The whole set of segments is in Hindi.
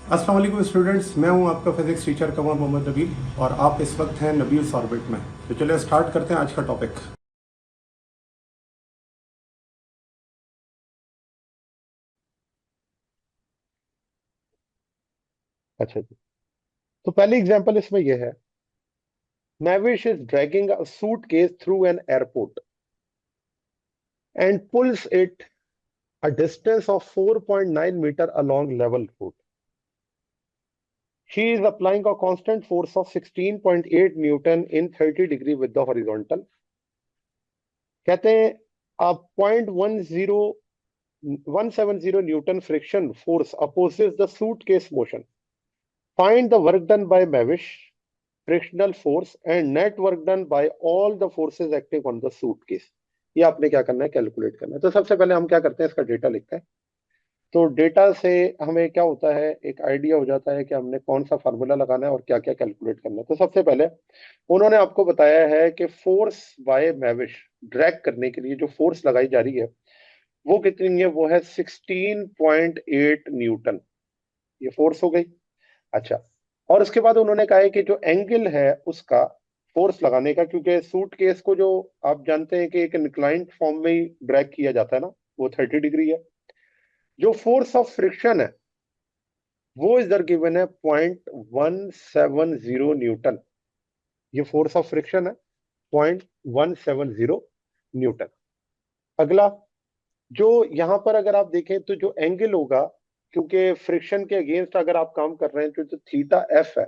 अस्सलाम वालेकुम स्टूडेंट्स, मैं हूं आपका फिजिक्स टीचर कमर मोहम्मद नबील और आप इस वक्त हैं नबील्स ऑर्बिट में। तो चलिए स्टार्ट करते हैं आज का टॉपिक। अच्छा जी। तो पहली एग्जांपल इसमें यह है, Navish is dragging a suitcase through an airport and pulls it a distance of 4.9 meter along level foot. She is applying a constant force of 16.8 Newton in 30 degree with the horizontal. कहते हैं आप 0.170 Newton friction force opposes the suitcase motion. Find the work done by Mavish, frictional force and net work done by all the forces acting on the suitcase. ये आपने क्या करना है, कैलकुलेट करना है। तो सबसे पहले हम क्या करते हैं, इसका डेटा लिखते हैं। तो डेटा से हमें क्या होता है, एक आइडिया हो जाता है कि हमने कौन सा फार्मूला लगाना है और क्या क्या कैलकुलेट करना है। तो सबसे पहले उन्होंने आपको बताया है कि फोर्स बाय मैविश, ड्रैग करने के लिए जो फोर्स लगाई जा रही है वो कितनी है, वो है 16.8 न्यूटन। ये फोर्स हो गई। अच्छा, और उसके बाद उन्होंने कहा है कि जो एंगल है उसका फोर्स लगाने का, क्योंकि सूट केस को जो आप जानते हैं कि एक इंक्लाइंड फॉर्म में ही ड्रैग किया जाता है ना, वो 30 डिग्री है। जो फोर्स ऑफ फ्रिक्शन है वो इधर गिवन है 0.170 न्यूटन। ये फोर्स ऑफ फ्रिक्शन है 0.170 न्यूटन। अगला, जो यहां पर अगर आप देखें तो जो एंगल होगा, क्योंकि फ्रिक्शन के अगेंस्ट अगर आप काम कर रहे हैं तो जो थीटा एफ है,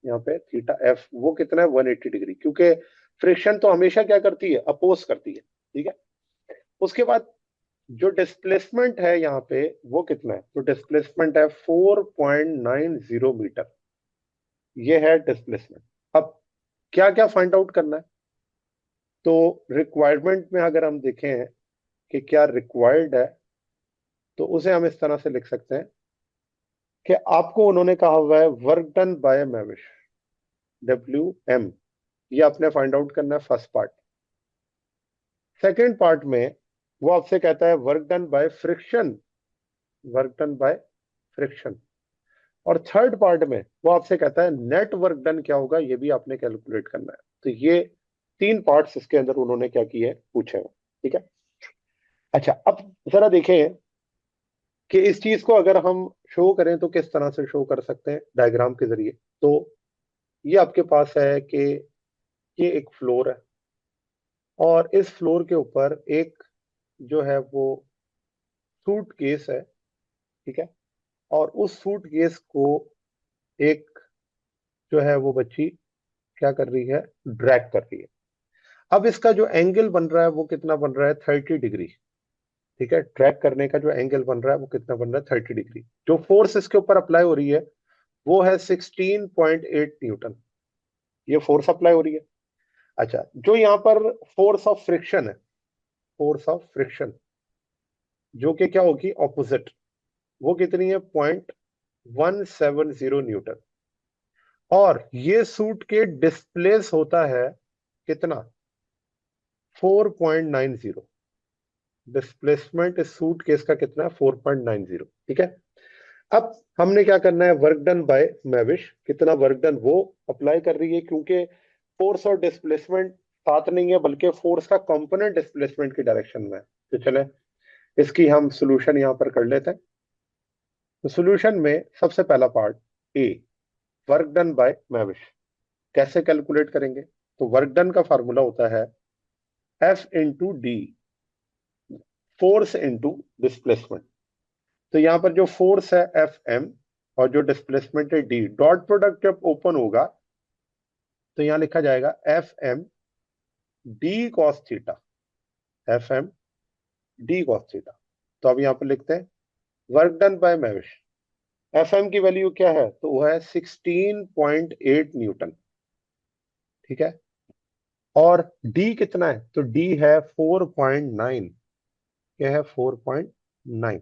यहाँ पे थीटा एफ वो कितना है 180 डिग्री, क्योंकि फ्रिक्शन तो हमेशा क्या करती है, अपोज करती है। ठीक है। उसके बाद जो डिस्प्लेसमेंट है यहाँ पे वो कितना है, तो डिस्प्लेसमेंट है 4.90 मीटर। ये है डिस्प्लेसमेंट। अब क्या क्या फाइंड आउट करना है, तो रिक्वायरमेंट में अगर हम देखें कि क्या रिक्वायर्ड है, तो उसे हम इस तरह से लिख सकते हैं कि आपको उन्होंने कहा हुआ है वर्क डन बाय मैविश, WM। ये आपने फाइंड आउट करना है फर्स्ट पार्ट। सेकेंड पार्ट में वो आपसे कहता है work done by friction, work done by friction. और थर्ड पार्ट में वो आपसे कहता है नेट वर्क डन क्या होगा, ये भी आपने कैलकुलेट करना है। तो ये तीन पार्ट्स इसके अंदर उन्होंने क्या किए हैं, पूछे हैं। ठीक है। अच्छा, अब जरा देखें कि इस चीज को अगर हम शो करें तो किस तरह से शो कर सकते हैं डायग्राम के जरिए। तो ये आपके पास है कि ये एक फ्लोर है और इस फ्लोर के ऊपर एक जो है वो सूट केस है। ठीक है। और उस सूट केस को एक जो है वो बच्ची क्या कर रही है, ड्रैग कर रही है। अब इसका जो एंगल बन रहा है वो कितना बन रहा है, 30 डिग्री। ठीक है। ड्रैग करने का जो एंगल बन रहा है वो कितना बन रहा है, 30 डिग्री। जो फोर्स इसके ऊपर अप्लाई हो रही है वो है 16.8 न्यूटन। ये फोर्स अप्लाई हो रही है। अच्छा, जो यहाँ पर फोर्स ऑफ फ्रिक्शन है, फोर्स ऑफ फ्रिक्शन जो कि क्या होगी, ऑपोजिट, वो कितनी है, 0.170 न्यूटन। और ये सूट के डिस्प्लेस होता है कितना, 4.90। डिस्प्लेसमेंट इस सूट केस का कितना है, 4.90। ठीक है। अब हमने क्या करना है, वर्क डन बाय मैविश, कितना वर्क डन वो अप्लाई कर रही है, क्योंकि फोर्स और डिस्प्लेसमेंट साथ नहीं है बल्कि फोर्स का कंपोनेंट डिस्प्लेसमेंट की डायरेक्शन में है। तो चले इसकी हम सोल्यूशन यहां पर कर लेते हैं। तो सोल्यूशन में सबसे पहला part A, work done by मैविश। कैसे कैलकुलेट करेंगे, तो वर्क डन का फार्मूला होता है F into D, force into displacement. तो यहां पर जो फोर्स है एफ एम और जो डिस्प्लेसमेंट है डी, डॉट प्रोडक्ट जब ओपन होगा तो यहां लिखा जाएगा F M D cos theta, F M D cos theta. तो अब यहां पर लिखते हैं वर्क डन बाय मैविश, एफ एम की वैल्यू क्या है, तो वो है 16.8 न्यूटन। ठीक है। और डी कितना है, तो डी है 4.9। क्या है, 4.9।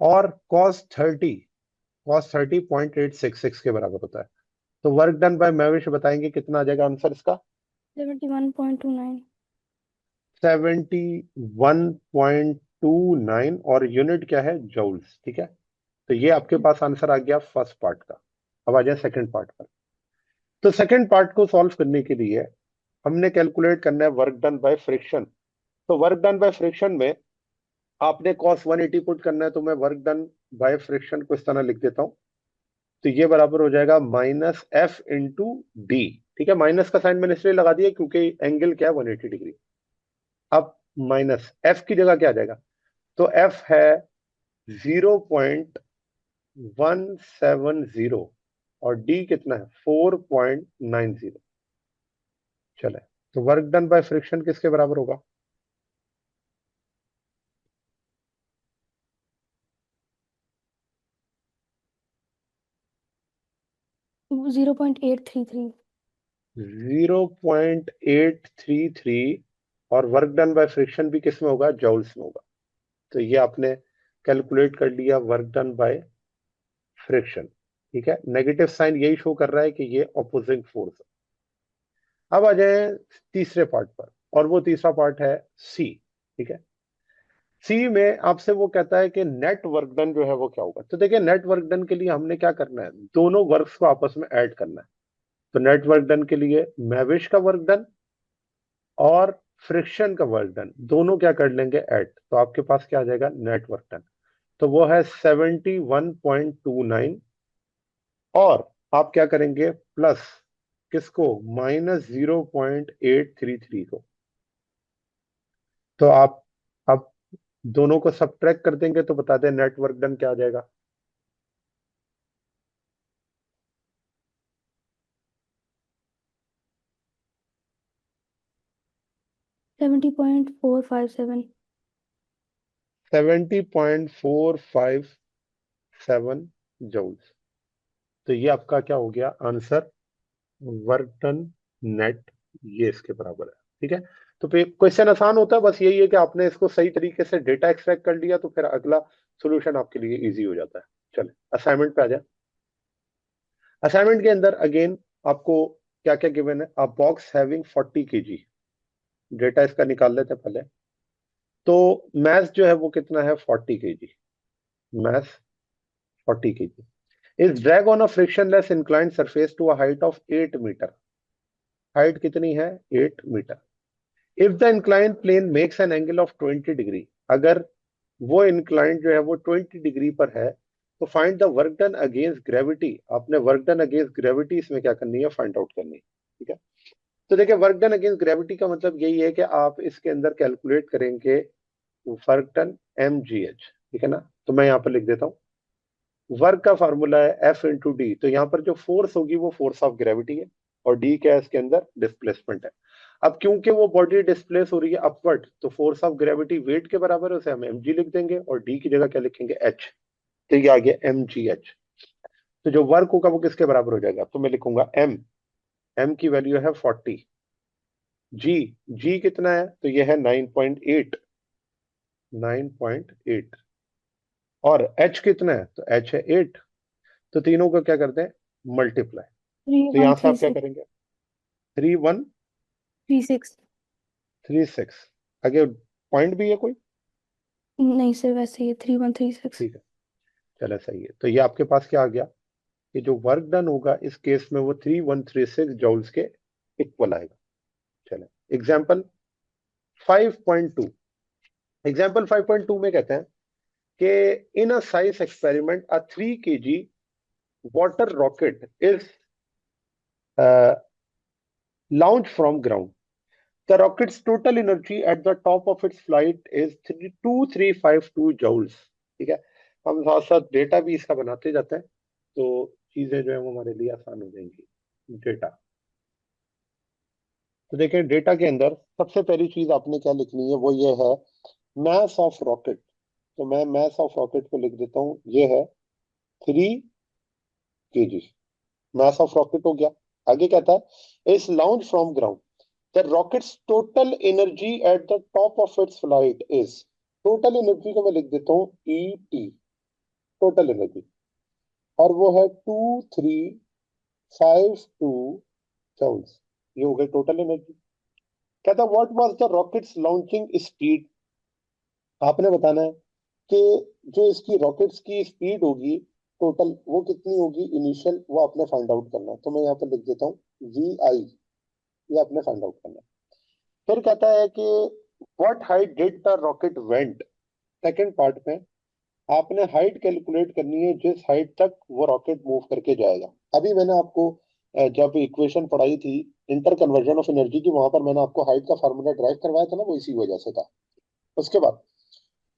और कॉस थर्टी 0.866 के बराबर होता है। तो वर्क डन बाय मैविश बताएंगे कितना आ जाएगा आंसर इसका, 71.29। 71.29। और यूनिट क्या है, जूल्स। ठीक है। तो ये आपके पास आंसर आ गया फर्स्ट पार्ट का। अब आ जाए सेकंड पार्ट पर। तो सेकंड पार्ट को सॉल्व करने के लिए हमने कैलकुलेट करना है वर्क डन बाय फ्रिक्शन। तो वर्क डन बाय फ्रिक्शन में आपने cos 180 पुट करना है, तो मैं वर्क डन बाय फ्रिक्शन को इस तरह लिख देता हूं। तो ये बराबर हो जाएगा माइनस एफ इंटू डी। ठीक है, माइनस का साइन मैंने इसलिए लगा दिया क्योंकि एंगल क्या है 180 डिग्री। अब माइनस एफ की जगह क्या आ जाएगा, तो एफ है 0.170 और डी कितना है 4.90। चले, तो वर्क डन बाय फ्रिक्शन किसके बराबर होगा, 0.833. 0.833 और वर्क डन बाय फ्रिक्शन भी किस में होगा, जॉल्स में होगा। तो ये आपने कैलकुलेट कर लिया वर्क डन बाय फ्रिक्शन। ठीक है, नेगेटिव साइन यही शो कर रहा है कि ये ऑपोजिंग फोर्स है। अब आ जाए तीसरे पार्ट पर, और वो तीसरा पार्ट है सी। ठीक है, सी में आपसे वो कहता है कि नेट वर्क डन जो है वो क्या होगा। तो देखिए, नेट वर्क डन के लिए हमने क्या करना है, दोनों वर्क्स को आपस में ऐड करना है। तो नेट वर्क डन के लिए मैविश का वर्क डन और फ्रिक्शन का वर्क डन दोनों क्या कर लेंगे, ऐड। तो आपके पास क्या आ जाएगा, नेट वर्क डन। तो वो है 71.29 और आप क्या करेंगे, प्लस किसको, -0.833 को। तो आप दोनों को सब्ट्रैक्ट कर देंगे तो बता दें नेट वर्क डन क्या आ जाएगा। 70.457. 70.457 जूल्स। तो ये आपका क्या हो गया आंसर, वर्क डन नेट, ये इसके बराबर है। ठीक है, तो क्वेश्चन आसान होता है, बस यही है कि आपने इसको सही तरीके से डेटा एक्सट्रैक्ट कर लिया तो फिर अगला सॉल्यूशन आपके लिए इजी हो जाता है। चले असाइनमेंट पे आ जाए। असाइनमेंट के अंदर अगेन आपको क्या क्या गिवन है, अ बॉक्स हैविंग 40 kg। डेटा इसका निकाल लेते हैं पहले। तो मैथ जो है वो कितना है, 40 kg। Math 40 kg is drag on a frictionless inclined surface to a height of 8 metre. Height कितनी है, 8 metre. If the inclined plane makes an angle of 20 degree, अगर वो इंक्लाइंड जो है वो 20 डिग्री पर है, तो find the work done against gravity. आपने वर्क डन अगेंस्ट ग्रेविटी इसमें क्या करनी है, फाइंड आउट करनी है। ठीक है, तो देखिए वर्क डन अगेंस्ट ग्रेविटी का मतलब यही है कि आप इसके अंदर कैलकुलेट करेंगे वर्क डन mgh। ठीक है ना, तो मैं यहाँ पर लिख देता हूँ, वर्क का फार्मूला है एफ इंटू डी। तो यहाँ पर जो फोर्स होगी वो फोर्स ऑफ ग्रेविटी है, और डी क्या है इसके अंदर, डिस्प्लेसमेंट है। अब क्योंकि वो बॉडी डिस्प्लेस हो रही है अपवर्ड, तो फोर्स ऑफ ग्रेविटी वेट के बराबर है, उसे हम mg लिख देंगे और डी की जगह क्या लिखेंगे, h। तो ये आ गया mgh। तो जो वर्क होगा वो किसके बराबर हो जाएगा, तो मैं लिखूंगा m की वैल्यू है 40। जी कितना है, तो ये है 9.8। 9.8 और h कितना है, तो h है 8। तो तीनों को क्या करते हैं, मल्टीप्लाई। तो यहां से आप क्या 3136. करेंगे, 3136। 36. आगे पॉइंट भी है कोई, नहीं सर, वैसे ही 3136. ठीक है, चलो सही है। तो ये आपके पास क्या आ गया, कि जो वर्क डन होगा इस केस में वो 3136 जूल्स के इक्वल आएगा। चलो एग्जाम्पल 5.2। एग्जाम्पल 5.2 में कहते हैं कि in a science experiment a 3 kg water rocket is launch from ground. The rocket's total energy at the top of its flight is 2352 joules। ठीक है, हम साथ साथ डेटा भी इसका बनाते जाते हैं तो चीजें जो है वो हमारे लिए आसान हो जाएंगी। डेटा, तो देखें डेटा के अंदर सबसे पहली चीज आपने क्या लिखनी है, वो ये है मास ऑफ रॉकेट। तो मैं मास ऑफ रॉकेट को लिख देता हूँ, ये है 3 kg। मास ऑफ रॉकेट हो गया। आगे कहता है is launch from ground, the rocket's total energy at the top of its flight is। Total energy को मैं लिख देता हूँ ET, टोटल एनर्जी, और वो है 2352 जूल्स। ये हो गई टोटल एनर्जी। कहता what was the rockets launching speed. आपने बताना है कि जो इसकी रॉकेट्स की स्पीड होगी टोटल वो कितनी होगी इनिशियल, वो आपने फाइंड आउट करना है। तो मैं यहाँ पर लिख देता हूँ वी आई, ये आपने फाइंड आउट करना है। फिर कहता है कि what height did the rocket went. Second part में आपने हाइट कैलकुलेट करनी है, जिस हाइट तक वो रॉकेट मूव करके जाएगा। अभी मैंने आपको जब इक्वेशन पढ़ाई थी इंटर कन्वर्जन ऑफ एनर्जी की, वहां पर मैंने आपको हाइट का फार्मूला ड्राइव करवाया था ना, वो इसी वजह से था। उसके बाद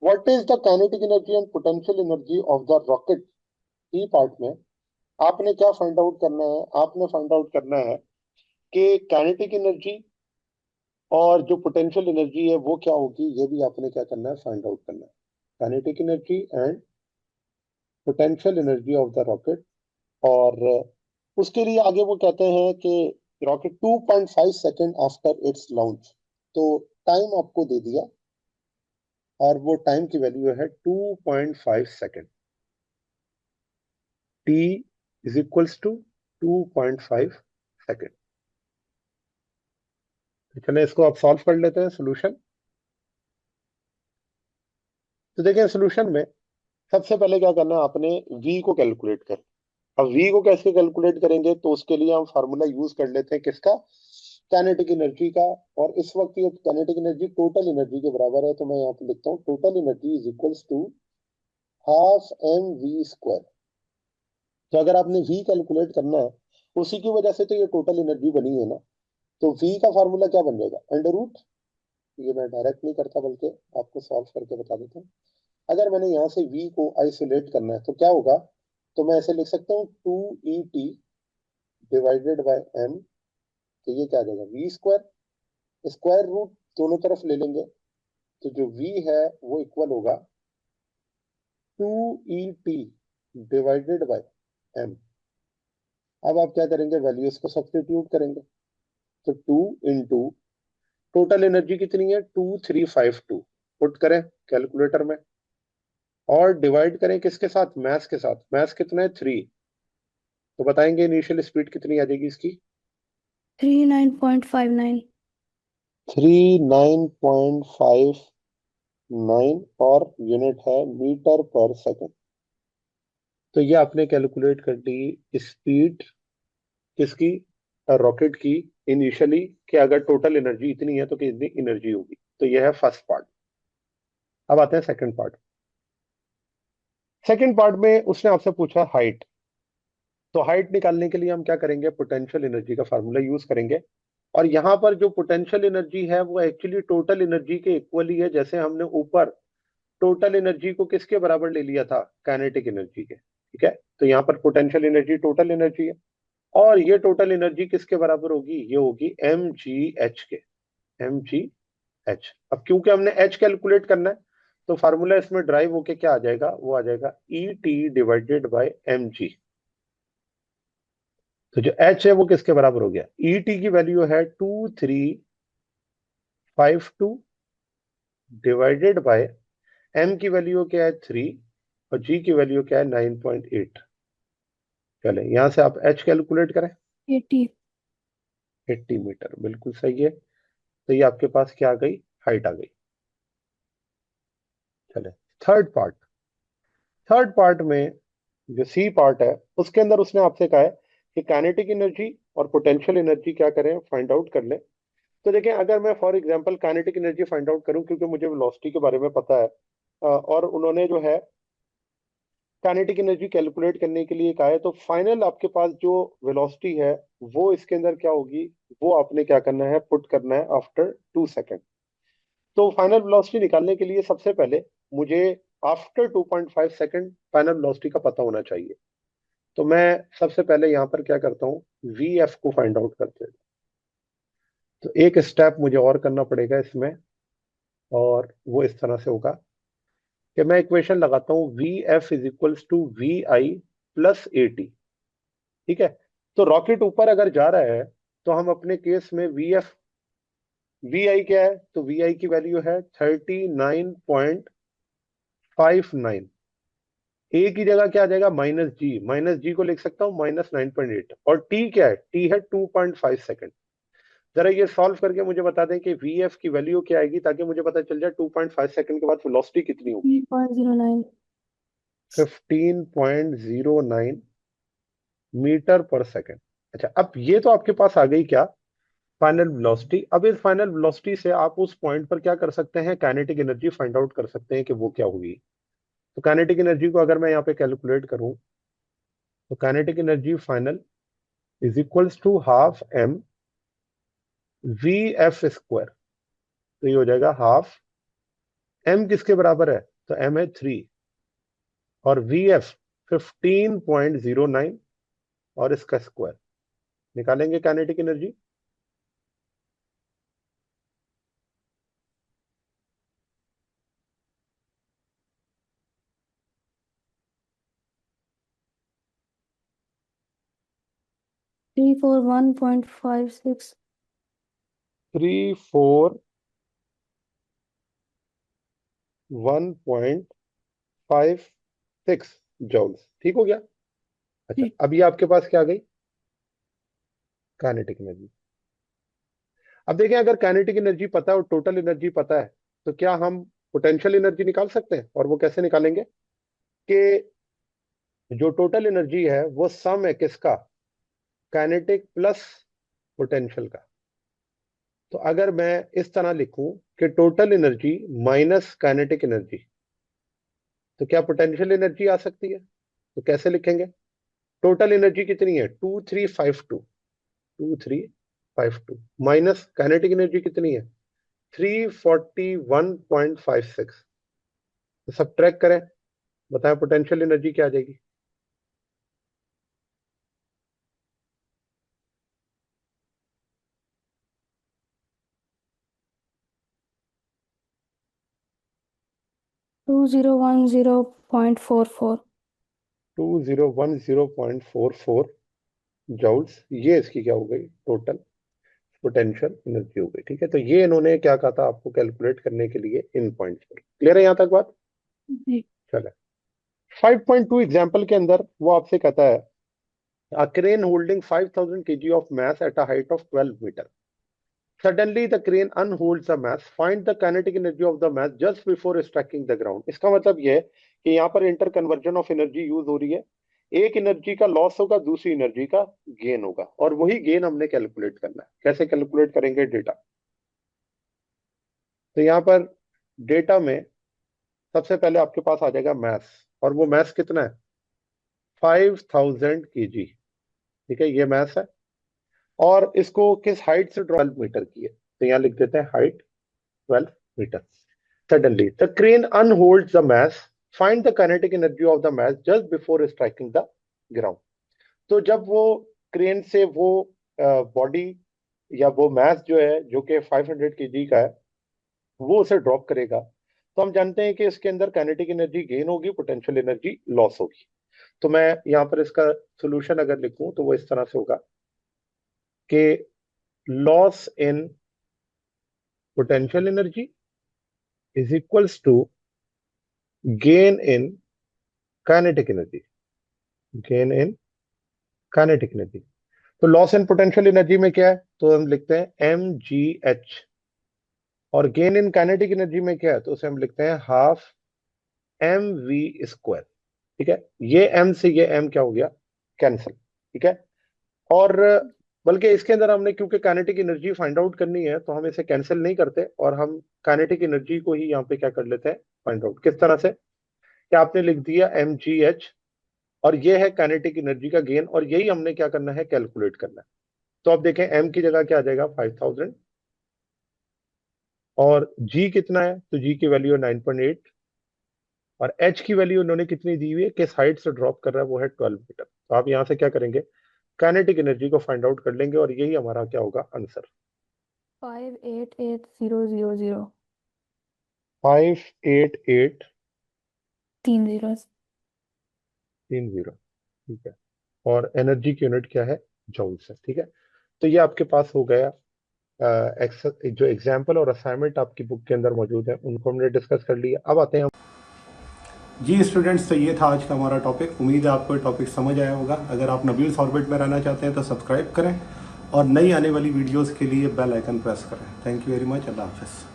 what is the kinetic energy and potential energy of the rocket, E part में आपने क्या फाइंड आउट करना है, आपने फाइंड आउट करना है कि काइनेटिक एनर्जी और जो पोटेंशियल एनर्जी है वो क्या होगी, ये भी आपने क्या करना है, फाइंड आउट करना है। Kinetic energy and potential energy of the rocket. और उसके लिए आगे वो कहते हैं कि rocket 2.5 second after it's launch, तो टाइम आपको दे दिया और वो टाइम की वैल्यू है 2.5 second. T is equals to 2.5 second. तो चलिए इसको आप सॉल्व कर लेते हैं सोल्यूशन। तो देखिए सोल्यूशन में सबसे पहले क्या करना है, आपने v को कैलकुलेट कर। अब v को कैसे कैलकुलेट करेंगे, तो उसके लिए हम फार्मूला यूज कर लेते हैं किसका, काइनेटिक एनर्जी का। और इस वक्त ये काइनेटिक एनर्जी टोटल एनर्जी के बराबर है, तो मैं यहाँ पे लिखता हूँ total energy is equals to half M V square. तो अगर आपने v कैलकुलेट करना है, उसी की वजह से तो ये टोटल एनर्जी बनी है ना, तो v का फार्मूला क्या बन जाएगा, अंडर रूट। ये मैं डायरेक्ट नहीं करता बल्कि आपको सॉल्व करके बता देता हूँ। अगर मैंने यहाँ से v को आइसोलेट करना है तो क्या होगा, तो मैं ऐसे लिख सकता हूँ 2et डिवाइडेड बाय m। तो ये क्या आ जाएगा वी स्क्वायर, स्क्वायर रूट दोनों तरफ ले लेंगे, तो जो v है वो इक्वल होगा 2et डिवाइडेड बाय m। अब आप क्या करेंगे, वैल्यूज को सब्स्टिट्यूट करेंगे। तो 2 इंटू टोटल एनर्जी कितनी है 2352, पुट करें कैलकुलेटर में और डिवाइड करें किसके साथ, मैथ्स के साथ। मैथ्स कितना है 3, तो बताएंगे इनिशियल स्पीड कितनी आ जाएगी इसकी, 39.59। 39.59 और यूनिट है मीटर पर सेकंड। तो ये आपने कैलकुलेट कर दी स्पीड किसकी, रॉकेट की इनिशियली, कि अगर टोटल एनर्जी इतनी है तो कितनी एनर्जी होगी। तो ये है फर्स्ट पार्ट। अब आते हैं सेकंड पार्ट। सेकंड पार्ट में उसने आपसे पूछा हाइट। तो हाइट निकालने के लिए हम क्या करेंगे, पोटेंशियल एनर्जी का फार्मूला यूज करेंगे। और यहाँ पर जो पोटेंशियल एनर्जी है वो एक्चुअली टोटल एनर्जी के इक्वली है, जैसे हमने ऊपर टोटल एनर्जी को किसके बराबर ले लिया था, काइनेटिक एनर्जी के। ठीक है, तो यहाँ पर पोटेंशियल एनर्जी टोटल एनर्जी है, और ये टोटल एनर्जी किसके बराबर होगी, ये होगी एम जी एच के। M G H. अब क्योंकि हमने एच कैलकुलेट करना है, तो फार्मूला इसमें ड्राइव होके क्या आ जाएगा, वो आ जाएगा E T divided by M G. तो जो एच है वो किसके बराबर हो गया, ई टी की वैल्यू है 2352 डिवाइडेड बाय एम की वैल्यू क्या है 3, और जी की वैल्यू क्या है 9.8। चले यहां से आप एच कैलकुलेट करें, 80। 80 मीटर, बिल्कुल सही है। तो ये आपके पास क्या आ गई, हाइट आ गई। चले थर्ड पार्ट। थर्ड पार्ट में जो सी पार्ट है उसके अंदर उसने आपसे कहा है कि काइनेटिक एनर्जी और पोटेंशियल एनर्जी क्या करें, फाइंड आउट कर लें। तो देखें अगर मैं for example kinetic energy find out करूं, क्योंकि मुझे वेलोसिटी के बारे में पता है, और उन्होंने जो है काइनेटिक एनर्जी कैलकुलेट करने के लिए कहा है, तो फाइनल आपके पास जो वेलोसिटी है वो इसके अंदर क्या होगी, वो आपने क्या करना है, पुट करना है आफ्टर 2 सेकेंड। तो फाइनल वेलोसिटी निकालने के लिए सबसे पहले मुझे आफ्टर 2.5 सेकेंड फाइनल वेलोसिटी का पता होना चाहिए। तो मैं सबसे पहले यहाँ पर क्या करता हूँ, वी एफ को फाइंड आउट करते हैं। तो एक स्टेप मुझे और करना पड़ेगा इसमें, और वो इस तरह से होगा कि मैं इक्वेशन लगाता हूँ V F is equals to V I plus A T. ठीक है, तो रॉकेट ऊपर अगर जा रहा है तो हम अपने केस में वी एफ, वी आई क्या है, तो वी आई की वैल्यू है 39.59। ए की जगह क्या आ जाएगा, माइनस जी, माइनस जी को लिख सकता हूँ -9.8। और टी क्या है, टी है 2.5 सेकेंड। जरा ये सॉल्व करके मुझे बता दें कि वी एफ की वैल्यू क्या आएगी, ताकि मुझे पता चल जाए 2.5 सेकंड के बाद वेलोसिटी कितनी होगी। 3.09। 15.09 मीटर पर सेकेंड। अच्छा, अब ये तो आपके पास आ गई क्या, फाइनल वेलोसिटी। अब इस फाइनल वेलोसिटी से आप उस पॉइंट पर क्या कर सकते हैं, काइनेटिक एनर्जी फाइंड आउट कर सकते हैं कि वो क्या होगी। तो काइनेटिक एनर्जी को अगर मैं यहाँ पे कैलकुलेट करूं, तो kinetic energy final is equals to half M V F square. तो ये हो जाएगा हाफ एम किसके बराबर है, तो एम है 3 और वी एफ 15.09 और इसका स्क्वायर। निकालेंगे काइनेटिक एनर्जी। 341.56 341.56 जूल्स। ठीक हो गया। अच्छा, जी। अब ये आपके पास क्या आ गई, काइनेटिक एनर्जी। अब देखें, अगर काइनेटिक एनर्जी पता है और टोटल एनर्जी पता है, तो क्या हम पोटेंशियल एनर्जी निकाल सकते हैं। और वो कैसे निकालेंगे कि जो टोटल एनर्जी है वो सम है किसका, काइनेटिक प्लस पोटेंशियल का। तो अगर मैं इस तरह लिखूं कि total energy minus kinetic energy, तो क्या पोटेंशियल एनर्जी आ सकती है। तो कैसे लिखेंगे, टोटल एनर्जी कितनी है 2352 माइनस काइनेटिक एनर्जी कितनी है 341.56। तो सब ट्रैक करें, बताएं पोटेंशियल एनर्जी क्या आ जाएगी। टू जीरो वन 0.44 2010.44 जूल्स, ये इसकी क्या हो गई, टोटल पोटेंशियल एनर्जी हो गई। ठीक है, तो ये इन्होंने क्या कहा था आपको कैलकुलेट करने के लिए इन पॉइंट्स पर। क्लियर है यहां तक बात। जी। चले 5.2 एग्जाम्पल के अंदर वो आपसे कहता है a crane holding 5000 kg of mass at a height of 12 meter. Suddenly the crane unholds the mass. Find the kinetic energy of the mass just before striking the ground. इसका मतलब ये है कि यहाँ पर inter conversion of energy use हो रही है। एक एनर्जी का लॉस होगा, दूसरी एनर्जी का गेन होगा, और वही गेन हमने कैलकुलेट करना है। कैसे कैलकुलेट करेंगे, डेटा। तो यहाँ पर डेटा में सबसे पहले आपके पास आ जाएगा मैस, और वो मैस कितना है 5000 kg। ठीक है, ये मैस है, और इसको किस हाइट से 12 मीटर की है, तो यहां लिख देते हैं height 12 metre. Suddenly the crane unholds the mass, find the kinetic energy of the mass just before striking the ground. तो जब वो क्रेन से वो बॉडी या वो मास जो है जो कि 500 केजी का है, वो उसे ड्रॉप करेगा, तो हम जानते हैं कि इसके अंदर काइनेटिक एनर्जी गेन होगी, पोटेंशियल एनर्जी लॉस होगी। तो मैं यहाँ पर इसका सोल्यूशन अगर लिखूं तो वो इस तरह से होगा कि loss in potential energy is equals to gain in kinetic energy, gain in kinetic energy। तो लॉस इन पोटेंशियल एनर्जी में क्या है, तो हम लिखते हैं mgh, और गेन इन काइनेटिक एनर्जी में क्या है, तो उसे हम लिखते हैं हाफ mv स्क्वायर। ठीक है, ये m से ये m क्या हो गया, कैंसिल। ठीक है, और बल्कि इसके अंदर हमने क्योंकि काइनेटिक एनर्जी फाइंड आउट करनी है, तो हम इसे कैंसिल नहीं करते और हम काइनेटिक एनर्जी को ही यहाँ पे क्या कर लेते हैं, फाइंड आउट। किस तरह से, कि आपने लिख दिया mgh, और ये है काइनेटिक एनर्जी का गेन, और यही हमने क्या करना है, कैलकुलेट करना है। तो आप देखें m की जगह क्या आ जाएगा 5000, और g कितना है, तो g की वैल्यू है 9.8, और h की वैल्यू उन्होंने कितनी दी हुई है, किस हाइट से ड्रॉप कर रहा है, वो है 12 मीटर। तो आप यहाँ से क्या करेंगे, काइनेटिक एनर्जी को फाइंड आउट कर लेंगे, और यही हमारा क्या होगा आंसर, 588000 58830। 3 zeros। ठीक है, और एनर्जी की यूनिट क्या है, जूल्स है। ठीक है, तो ये आपके पास हो गया। जो एग्जाम्पल और असाइनमेंट आपकी बुक के अंदर मौजूद है, उनको हमने डिस्कस कर लिया। अब आते हैं जी स्टूडेंट्स, तो ये था आज का हमारा टॉपिक। उम्मीद है आपको टॉपिक समझ आया होगा। अगर आप नबील्स ऑर्बिट में रहना चाहते हैं तो सब्सक्राइब करें, और नई आने वाली वीडियोस के लिए बेल आइकन प्रेस करें। Thank you very much. Allah हाफिज़।